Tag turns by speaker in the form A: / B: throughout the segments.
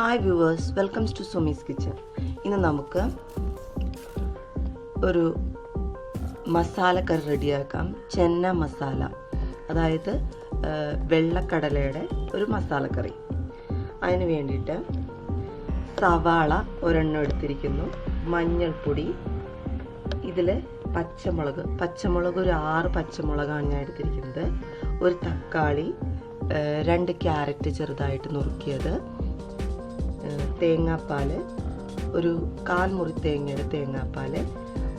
A: Hi viewers, welcome to Sumi's kitchen. ഇന്ന് നമുക്ക് ഒരു മസാല കറി റെഡിയാക്കാം. ചെന്ന മസാല, അതായത് വെള്ളക്കടലയുടെ ഒരു മസാല കറി. അതിന് വേണ്ടിയിട്ട് സവാള ഒരെണ്ണം എടുത്തിരിക്കുന്നു, മഞ്ഞൾപ്പൊടി, ഇതിൽ പച്ചമുളക് ഒരു 6 പച്ചമുളകാണ് ഞാൻ എടുത്തിരിക്കുന്നത്, ഒരു തക്കാളി, 2 ക്യാരറ്റ് ചെറുതായിട്ട് നുറുക്കിയത്, തേങ്ങാപ്പാൽ, ഒരു 1/4 മുറി തേങ്ങയുടെ തേങ്ങാപ്പാൽ,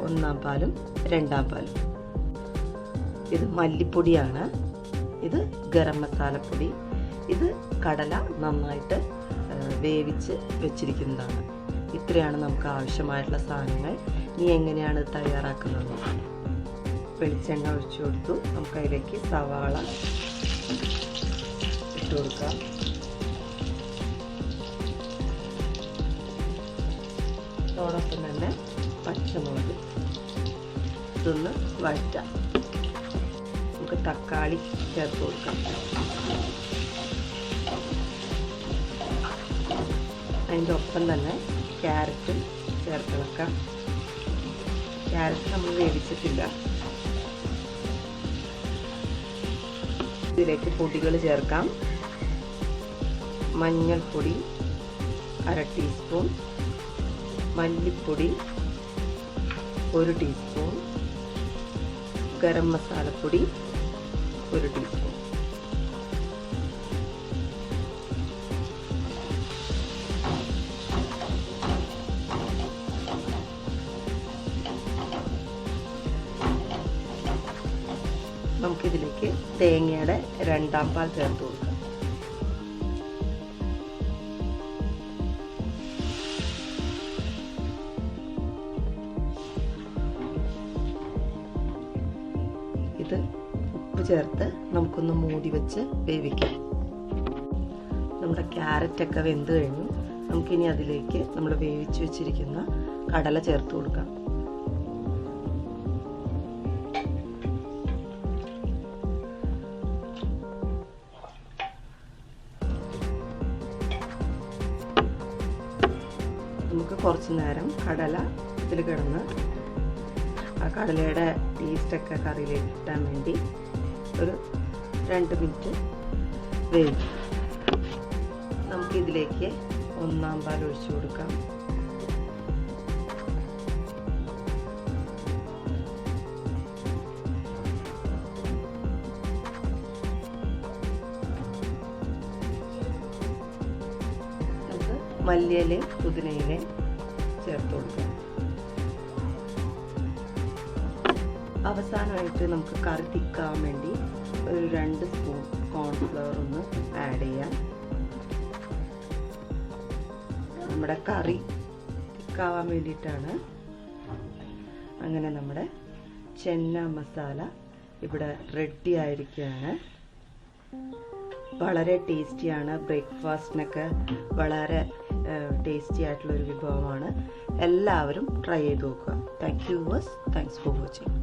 A: 1-ാം പാലും 2-ാം പാലും. ഇത് മല്ലിപ്പൊടിയാണ്, ഇത് ഗരം മസാലപ്പൊടി, ഇത് കടല നന്നായിട്ട് വേവിച്ച് വെച്ചിരിക്കുന്നതാണ്. ഇത്രയാണ് നമുക്ക് ആവശ്യമായിട്ടുള്ള സാധനങ്ങൾ. ഇനി എങ്ങനെയാണ് തയ്യാറാക്കുന്നത്? വെളിച്ചെണ്ണ ഒഴിച്ചു കൊടുത്തു. നമുക്ക് അതിലേക്ക് സവാള ഇട്ട് കൊടുക്കാം. അതോടൊപ്പം തന്നെ പച്ചമുളക് ഇതൊന്ന് വഴറ്റാം. നമുക്ക് തക്കാളി ചേർത്ത് കൊടുക്കാം. അതിൻ്റെ ഒപ്പം തന്നെ ക്യാരറ്റും ചേർത്തിളക്കാം. ക്യാരറ്റ് നമ്മൾ വേവിച്ചിട്ടില്ല. ഇതിലേക്ക് പൊടികൾ ചേർക്കാം. മഞ്ഞൾപ്പൊടി 1/2 ടീസ്പൂൺ, മല്ലിപ്പൊടി 1 ടീസ്പൂൺ, ഗരം മസാലപ്പൊടി 1 ടീസ്പൂൺ. നമുക്കിതിലേക്ക് തേങ്ങയുടെ 2-ാം പാൽ ചേർത്ത് കൊടുക്കാം. ഇത് ഉപ്പ് ചേർത്ത് നമുക്കൊന്ന് മൂടി വെച്ച് വേവിക്കാം. നമ്മുടെ ക്യാരറ്റൊക്കെ വെന്ത് കഴിഞ്ഞു. നമുക്കിനി അതിലേക്ക് നമ്മൾ വേവിച്ച് വെച്ചിരിക്കുന്ന കടല ചേർത്ത് കൊടുക്കാം. നമുക്ക് കുറച്ച് നേരം കടല ഇതിൽ കിടന്ന് ആ കടലയുടെ ടേസ്റ്റൊക്കെ കറിയിലേക്ക് കിട്ടാൻ വേണ്ടി ഒരു 2 മിനിറ്റ് വേവിക്കും. നമുക്കിതിലേക്ക് 1-ാം പാൽ ഒഴിച്ചു കൊടുക്കാം. നമുക്ക് മല്ലിയിലയും പുതിനയിലയും ചേർത്ത് കൊടുക്കാം. അവസാനമായിട്ട് നമുക്ക് കറി തിക്കാൻ വേണ്ടി ഒരു 2 സ്പൂൺ കോൺഫ്ലവർ ഒന്ന് ആഡ് ചെയ്യാം. നമ്മുടെ കറി തിക്കാവാൻ വേണ്ടിയിട്ടാണ്. അങ്ങനെ നമ്മുടെ ചെന്ന മസാല ഇവിടെ റെഡി ആയിരിക്കുകയാണ്. വളരെ ടേസ്റ്റിയാണ്. ബ്രേക്ക്ഫാസ്റ്റിനൊക്കെ വളരെ ടേസ്റ്റി ആയിട്ടുള്ളൊരു വിഭവമാണ്. എല്ലാവരും ട്രൈ ചെയ്ത് നോക്കുക. Thank you. Thanks for watching.